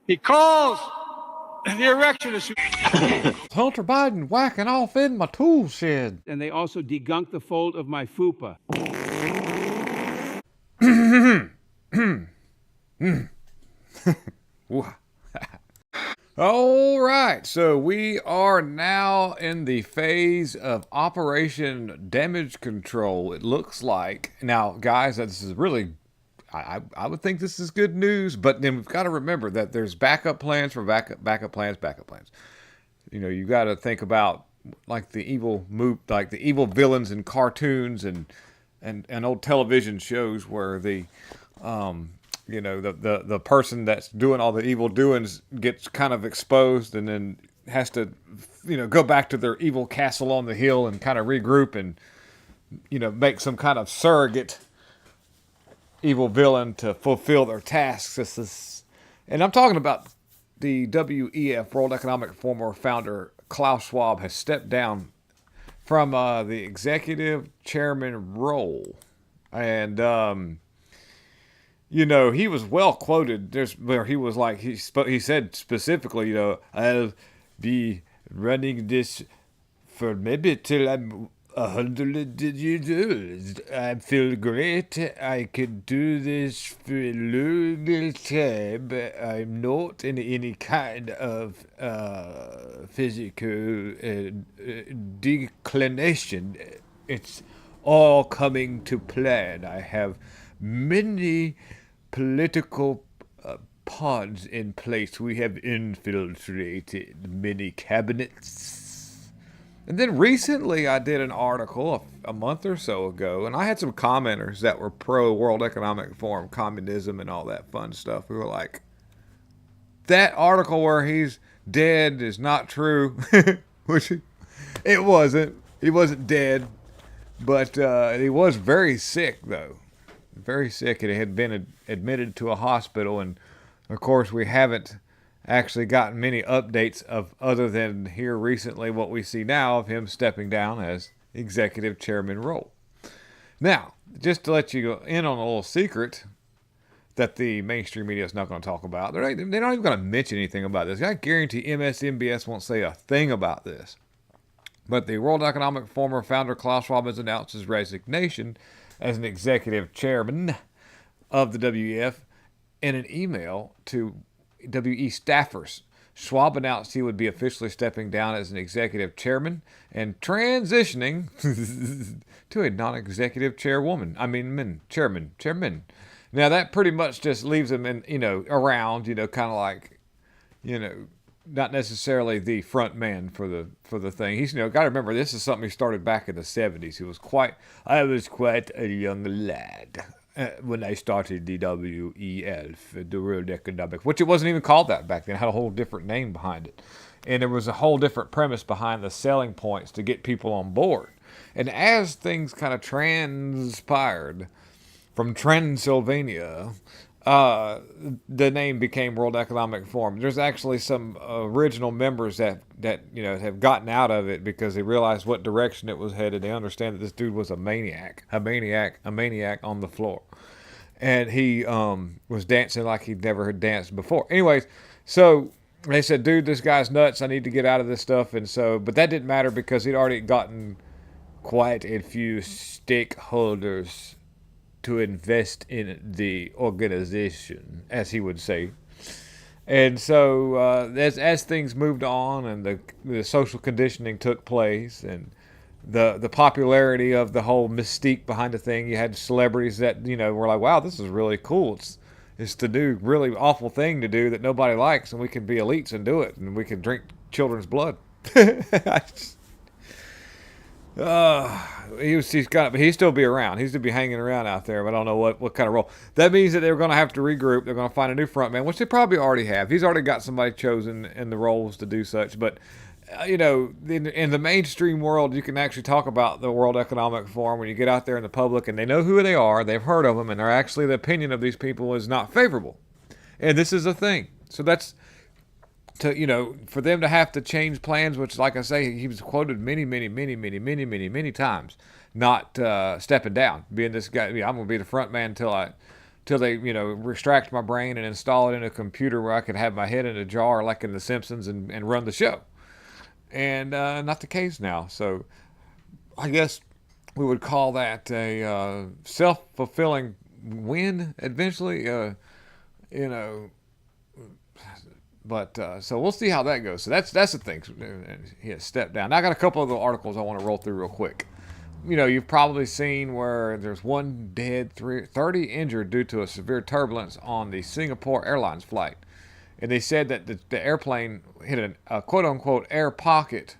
He calls the erectionist. Hunter Biden whacking off in my tool shed. And they also degunked the fold of my fupa. All right, so we are now in the phase of Operation Damage Control, it looks like. Now, guys, this is really, I would think this is good news, but then we've got to remember that there's backup plans for backup plans. You know, you got to think about like the evil villains in cartoons and old television shows where the you know, the person that's doing all the evil doings gets kind of exposed and then has to, you know, go back to their evil castle on the hill and kind of regroup and, you know, make some kind of surrogate evil villain to fulfill their tasks. And I'm talking about the WEF, World Economic Forum founder Klaus Schwab has stepped down from the executive chairman role. And, you know, he was well quoted. There's where he was like, he said specifically, you know, I'll be running this for maybe till I'm 100 years old. I feel great. I could do this for a long time. I'm not in any kind of physical declination. It's all coming to plan. I have many political pods in place. We have infiltrated many cabinets. And then recently I did an article a month or so ago, and I had some commenters that were pro World Economic Forum, communism, and all that fun stuff who were like, that article where he's dead is not true. Which it wasn't. He wasn't dead. But he was very sick, though. Very sick, and he had been admitted to a hospital. And, of course, we haven't actually gotten many updates of other than here recently what we see now of him stepping down as executive chairman role. Now, just to let you go in on a little secret that the mainstream media is not going to talk about, they're not even going to mention anything about this. I guarantee MSNBS won't say a thing about this. But the World Economic Forum founder Klaus Schwab has announced his resignation as an executive chairman of the WEF in an email to WE staffers. Schwab announced he would be officially stepping down as an executive chairman and transitioning to a non-executive chairwoman. Chairman. Now that pretty much just leaves him in, around, kind of like, not necessarily the front man for the thing. He's got to remember this is something he started back in the 70s. I was quite a young lad when I started the WEF, the World Economic, which it wasn't even called that back then. It had a whole different name behind it, and there was a whole different premise behind the selling points to get people on board. And as things kind of transpired from Transylvania, the name became World Economic Forum. There's actually some original members that have gotten out of it because they realized what direction it was headed. They understand that this dude was a maniac on the floor, and he was dancing like he'd never had danced before. Anyways, so they said, "Dude, this guy's nuts. I need to get out of this stuff." And so, but that didn't matter because he'd already gotten quite a few stakeholders to invest in the organization, as he would say. And so as things moved on and the social conditioning took place and the popularity of the whole mystique behind the thing, you had celebrities that, were like, wow, this is really cool. It's the new really awful thing to do that nobody likes, and we can be elites and do it, and we can drink children's blood. He'd still be around. He'd still be hanging around out there, but I don't know what kind of role. That means that they're going to have to regroup. They're going to find a new front man, which they probably already have. He's already got somebody chosen in the roles to do such. But, in the mainstream world, you can actually talk about the World Economic Forum when you get out there in the public, and they know who they are, they've heard of them, and the opinion of these people is not favorable. And this is a thing. So that's for them to have to change plans, which, like I say, he was quoted many times, not stepping down, being this guy. I'm going to be the front man until I till they, extract my brain and install it in a computer where I could have my head in a jar like in The Simpsons and run the show. And not the case now. So I guess we would call that a self-fulfilling win eventually. But so we'll see how that goes. So that's the thing. He has stepped down. Now I got a couple of the articles I want to roll through real quick. You've probably seen where there's 1 dead, 30 injured due to a severe turbulence on the Singapore Airlines flight. And they said that the airplane hit a quote-unquote air pocket,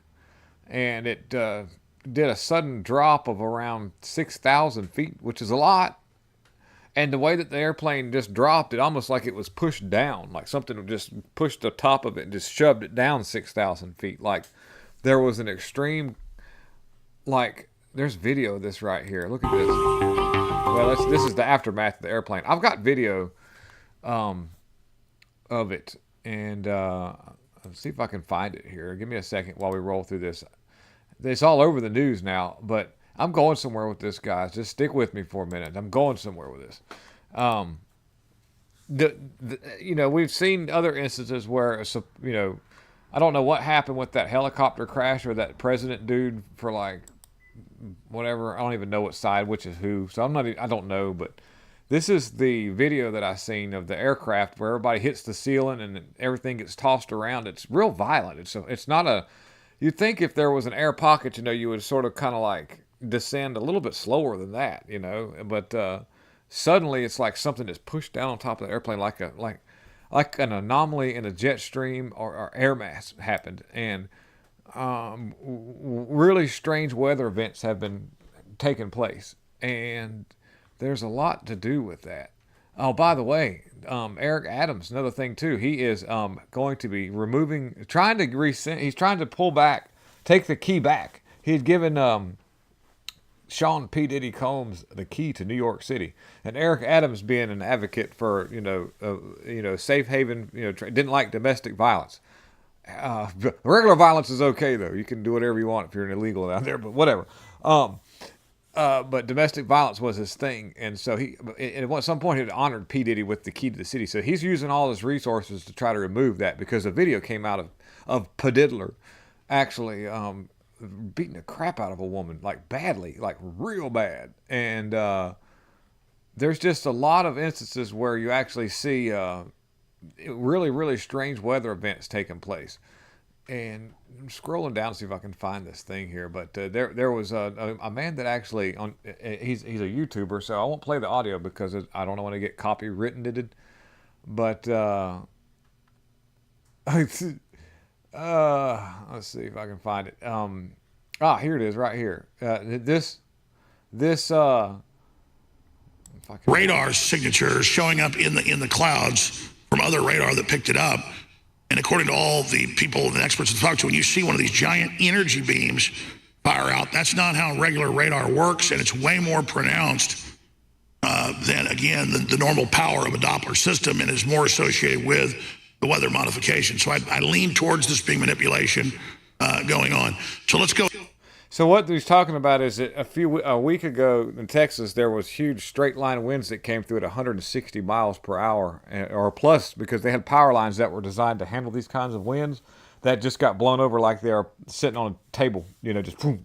and it did a sudden drop of around 6,000 feet, which is a lot. And the way that the airplane just dropped, it almost like it was pushed down, like something just pushed the top of it and just shoved it down 6,000 feet. Like there was an extreme, like there's video of this right here. Look at this. Well, this is the aftermath of the airplane. I've got video of it, and let's see if I can find it here. Give me a second while we roll through this. It's all over the news now, but I'm going somewhere with this, guys. Just stick with me for a minute. I'm going somewhere with this. We've seen other instances where, I don't know what happened with that helicopter crash or that president dude for like whatever. I don't even know what side, which is who. So I don't know, but this is the video that I seen of the aircraft where everybody hits the ceiling and everything gets tossed around. It's real violent. It's not a, you'd think if there was an air pocket, you would sort of kind of like descend a little bit slower than that, but suddenly it's like something that's pushed down on top of the airplane like an anomaly in a jet stream or air mass happened. And really strange weather events have been taking place, and there's a lot to do with that. Oh, by the way, Eric Adams, another thing too, he is going to be he's trying to pull back, take the key back. He had given Sean P. Diddy Combs the key to New York City, and Eric Adams, being an advocate for safe haven, didn't like domestic violence. Regular violence is okay though. You can do whatever you want if you're an illegal out there, but whatever. But domestic violence was his thing, and so at some point he had honored P. Diddy with the key to the city. So he's using all his resources to try to remove that, because a video came out of P. Diddler actually beating the crap out of a woman, like badly, like real bad. And there's just a lot of instances where you actually see really, really strange weather events taking place. And I'm scrolling down to see if I can find this thing here, but there was a man that actually he's a YouTuber, so I won't play the audio because I don't want to get copywritten. But let's see if I can find it. Here it is, right here. This radar signatures showing up in the clouds from other radar that picked it up. And according to all the people and experts to talk to, when you see one of these giant energy beams fire out, that's not how regular radar works, and it's way more pronounced than, again, the normal power of a Doppler system, and is more associated with the weather modification. So I lean towards this being manipulation going on. So let's go. So what he's talking about is that a week ago in Texas, there was huge straight line winds that came through at 160 miles per hour or plus, because they had power lines that were designed to handle these kinds of winds that just got blown over like they are sitting on a table, just boom,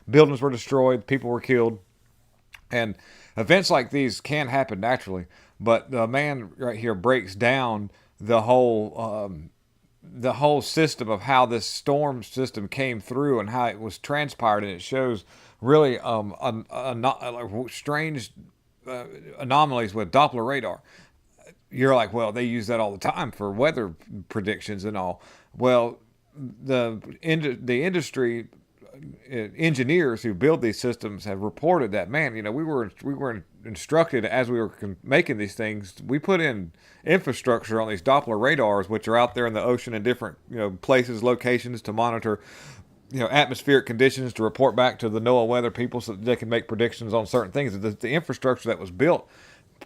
buildings were destroyed, people were killed. And events like these can happen naturally, but the man right here breaks down the whole system of how this storm system came through and how it was transpired, and it shows really strange anomalies with Doppler radar. You're like, well, they use that all the time for weather predictions and all. Well, the industry engineers who build these systems have reported that, man, we were instructed as we were making these things. We put in infrastructure on these Doppler radars, which are out there in the ocean in different places, locations, to monitor atmospheric conditions, to report back to the NOAA weather people so that they can make predictions on certain things. The infrastructure that was built,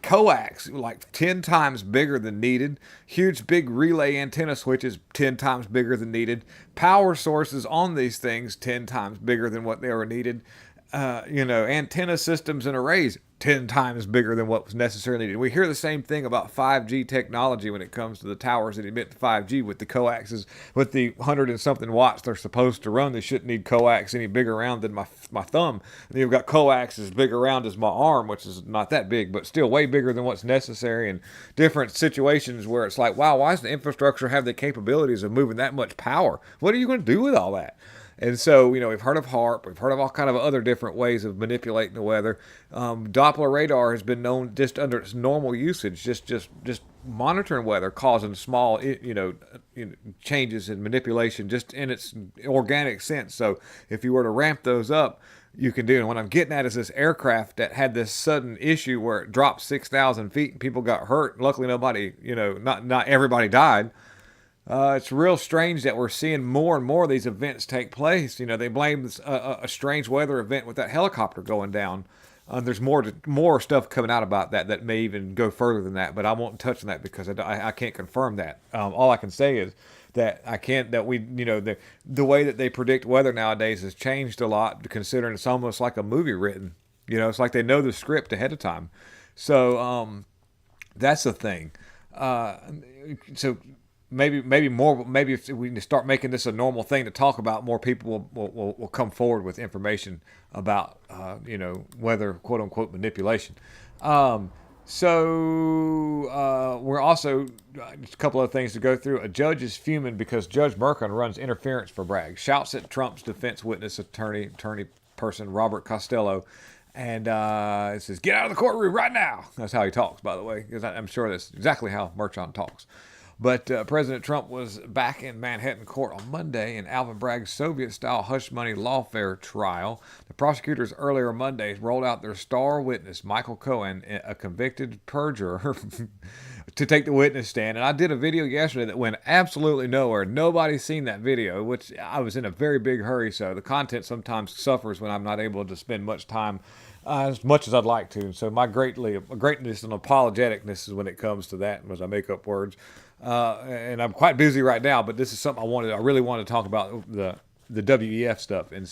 coax like 10 times bigger than needed, huge big relay antenna switches 10 times bigger than needed, power sources on these things 10 times bigger than what they were needed, antenna systems and arrays 10 times bigger than what was necessarily needed. We hear the same thing about 5G technology when it comes to the towers that emit 5G with the coaxes, with the 100 and something watts they're supposed to run. They shouldn't need coax any bigger around than my thumb. And you've got coax as big around as my arm, which is not that big, but still way bigger than what's necessary in different situations where it's like, wow, why does the infrastructure have the capabilities of moving that much power? What are you going to do with all that? And so, we've heard of HARP, we've heard of all kind of other different ways of manipulating the weather. Doppler radar has been known just under its normal usage, just monitoring weather, causing small, changes in manipulation, just in its organic sense. So if you were to ramp those up, you can do. And what I'm getting at is this aircraft that had this sudden issue where it dropped 6,000 feet and people got hurt. Luckily, nobody, not everybody died. It's real strange that we're seeing more and more of these events take place. They blame a strange weather event with that helicopter going down. There's more stuff coming out about that may even go further than that, but I won't touch on that because I can't confirm that. All I can say is that the way that they predict weather nowadays has changed a lot, considering it's almost like a movie written. It's like they know the script ahead of time. So that's the thing. So. Maybe if we start making this a normal thing to talk about, more people will come forward with information about, weather, quote unquote, manipulation. We're also, just a couple of things to go through. A judge is fuming because Judge Merkin runs interference for Bragg, shouts at Trump's defense witness attorney person, Robert Costello, and it says, "Get out of the courtroom right now." That's how he talks, by the way, because I'm sure that's exactly how Merchant talks. But President Trump was back in Manhattan court on Monday in Alvin Bragg's Soviet-style hush money lawfare trial. The prosecutors earlier Monday rolled out their star witness, Michael Cohen, a convicted perjurer, to take the witness stand. And I did a video yesterday that went absolutely nowhere. Nobody's seen that video, which I was in a very big hurry, so the content sometimes suffers when I'm not able to spend much time as much as I'd like to. So my greatness and apologeticness is when it comes to that, as I make up words. And I'm quite busy right now, but this is something I really wanted to talk about, the WEF stuff. And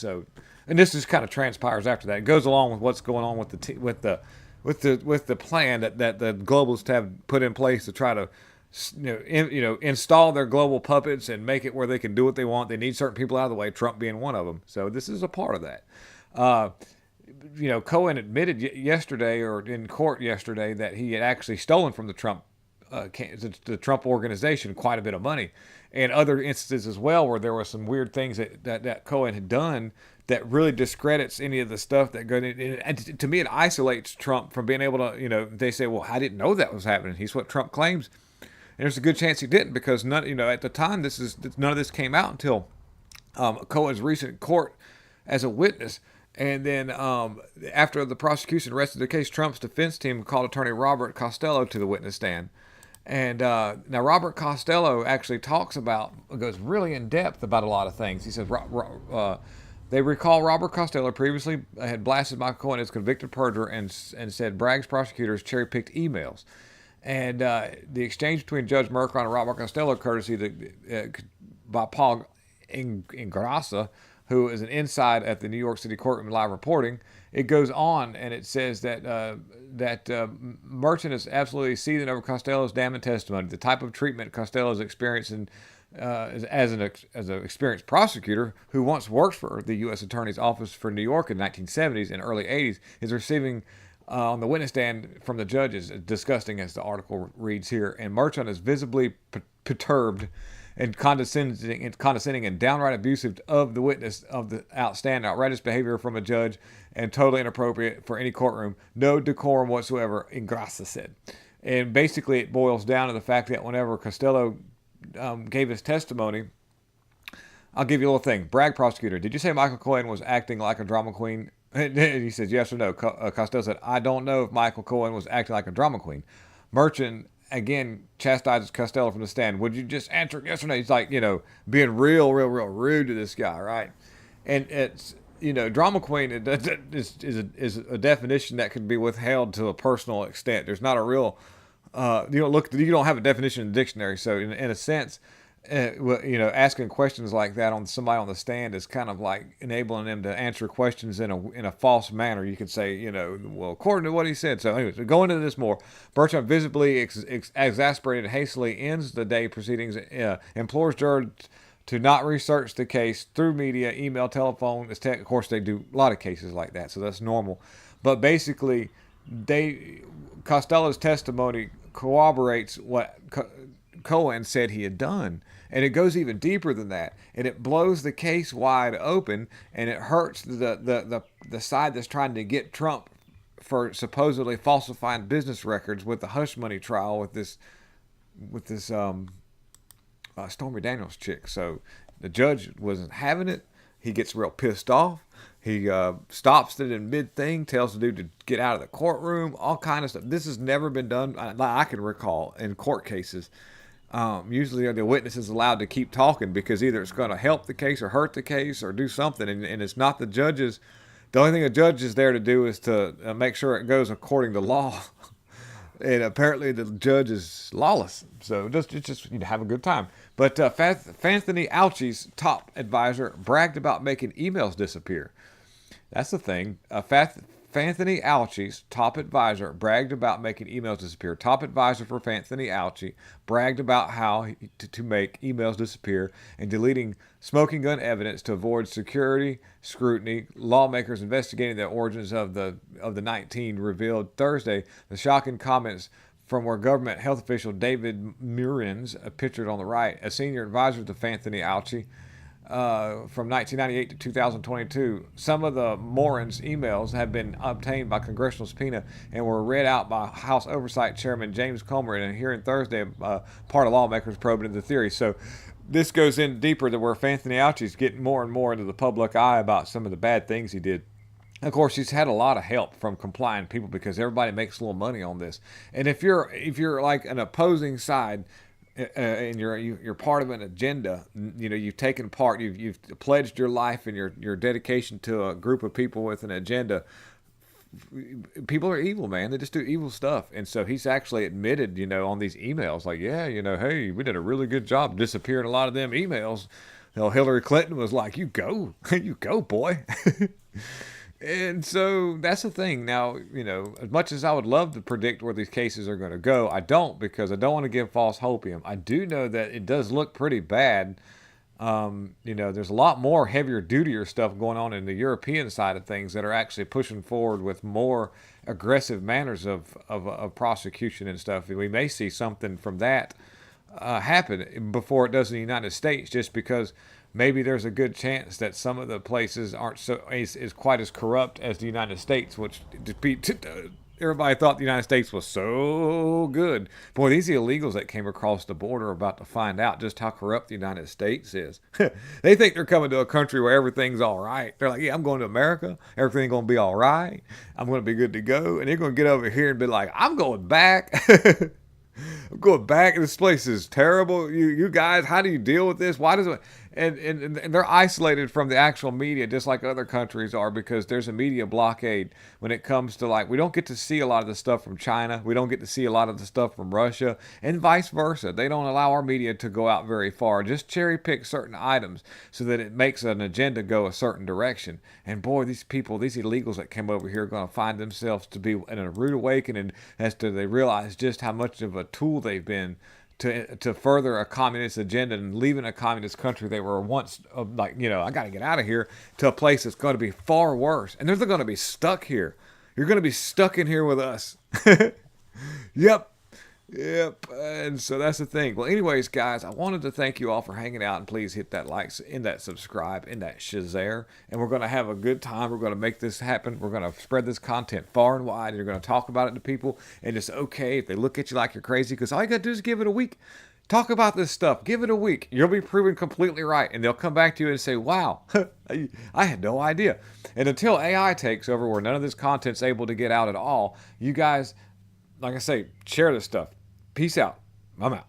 this just kind of transpires after that. It goes along with what's going on with the plan that the globalists have put in place to try to install their global puppets and make it where they can do what they want. They need certain people out of the way, Trump being one of them. So this is a part of that. Cohen admitted yesterday, or in court yesterday, that he had actually stolen from the Trump organization quite a bit of money, and other instances as well where there were some weird things that Cohen had done that really discredits any of the stuff that goes in. And to me, it isolates Trump from being able to, they say, well, I didn't know that was happening. He's what Trump claims. And there's a good chance he didn't, because at the time, none of this came out until Cohen's recent court as a witness. And then after the prosecution rested the case, Trump's defense team called attorney Robert Costello to the witness stand. And now Robert Costello actually goes really in depth about a lot of things. He says they recall Robert Costello previously had blasted Michael Cohen as convicted perjurer and said Bragg's prosecutors cherry-picked emails. And the exchange between Judge Merkin and Robert Costello, courtesy by Paul Ingrassa, who is an inside at the New York City courtroom live reporting, it goes on and it says that Merchant is absolutely seething over Costello's damning testimony. The type of treatment Costello is experiencing as an experienced prosecutor who once worked for the U.S. Attorney's Office for New York in the 1970s and early 80s is receiving on the witness stand from the judges. Disgusting, as the article reads here. And Merchant is visibly perturbed and condescending and downright abusive of the witness, of the outrageous behavior from a judge, and totally inappropriate for any courtroom. No decorum whatsoever, Ingrassa said. And basically it boils down to the fact that whenever Costello gave his testimony, I'll give you a little thing. Bragg prosecutor, did you say Michael Cohen was acting like a drama queen? And he says yes or no. Costello said, I don't know if Michael Cohen was acting like a drama queen. Merchant again chastises Costello from the stand. Would you just answer yes or no? He's like, being real rude to this guy, right? And it's, drama queen is a definition that can be withheld to a personal extent. There's not a real, you don't have a definition in the dictionary. So in a sense, well, asking questions like that on somebody on the stand is kind of like enabling them to answer questions in a false manner. You could say, well, according to what he said. So, anyways, go into this more. Bertrand, visibly exasperated, hastily ends the day proceedings. Implores jurors to not research the case through media, email, telephone. Of course, they do a lot of cases like that, so that's normal. But basically, Costello's testimony corroborates what Cohen said he had done. And it goes even deeper than that. And it blows the case wide open, and it hurts the side that's trying to get Trump for supposedly falsifying business records with the hush money trial with this Stormy Daniels chick. So the judge wasn't having it. He gets real pissed off. He stops it in mid-thing, tells the dude to get out of the courtroom, all kind of stuff. This has never been done, I can recall, in court cases. Usually the witness is allowed to keep talking because either it's going to help the case or hurt the case or do something. And it's not the judge's. The only thing a judge is there to do is to make sure it goes according to law. And apparently the judge is lawless. So just have a good time. But Fanthony Fauci's top advisor bragged about making emails disappear. That's the thing. Fanthony Fauci's top advisor bragged about making emails disappear. Top advisor for Fanthony Fauci bragged about how to make emails disappear and deleting smoking gun evidence to avoid security scrutiny. Lawmakers investigating the origins of the 19 revealed Thursday the shocking comments from where government health official David Murins, pictured on the right, a senior advisor to Fanthony Fauci, from 1998 to 2022. Some of the Morin's emails have been obtained by congressional subpoena and were read out by House Oversight Chairman James Comer in a hearing Thursday, part of lawmakers probing into the theory. So this goes in deeper to where Fanthony Fauci's getting more and more into the public eye about some of the bad things he did. Of course, he's had a lot of help from compliant people because everybody makes a little money on this. And if you're like an opposing side, and you're part of an agenda, you've taken part, you've pledged your life and your dedication to a group of people with an agenda. People are evil, man. They just do evil stuff. And so he's actually admitted, on these emails, like, hey, we did a really good job disappearing a lot of them emails. Hillary Clinton was like, you go, boy. And so that's the thing. Now, as much as I would love to predict where these cases are going to go, I don't, because I don't want to give false hopium. I do know that it does look pretty bad. There's a lot more heavier, dutier stuff going on in the European side of things that are actually pushing forward with more aggressive manners of prosecution and stuff. We may see something from that happen before it does in the United States, just because maybe there's a good chance that some of the places aren't is quite as corrupt as the United States, which everybody thought the United States was so good. Boy, these illegals that came across the border are about to find out just how corrupt the United States is. They think they're coming to a country where everything's all right. They're like, yeah, I'm going to America. Everything's going to be all right. I'm going to be good to go. And they're going to get over here and be like, I'm going back. I'm going back. This place is terrible. You guys, how do you deal with this? Why does it? And they're isolated from the actual media, just like other countries are, because there's a media blockade when it comes to, we don't get to see a lot of the stuff from China. We don't get to see a lot of the stuff from Russia, and vice versa. They don't allow our media to go out very far. Just cherry pick certain items so that it makes an agenda go a certain direction. And boy, these people, these illegals that came over here are going to find themselves to be in a rude awakening as to they realize just how much of a tool they've been to further a communist agenda and leaving a communist country they were once I got to get out of here, to a place that's going to be far worse. And they're going to be stuck here. You're going to be stuck in here with us. Yep. And so that's the thing. Well, anyways, guys, I wanted to thank you all for hanging out, and please hit that like, and that subscribe, and that share. And we're going to have a good time. We're going to make this happen. We're going to spread this content far and wide. And you're going to talk about it to people, and it's okay if they look at you like you're crazy, because all you got to do is give it a week. Talk about this stuff. Give it a week. You'll be proven completely right. And they'll come back to you and say, wow, I had no idea. And until AI takes over where none of this content's able to get out at all, you guys, like I say, share this stuff. Peace out. I'm out.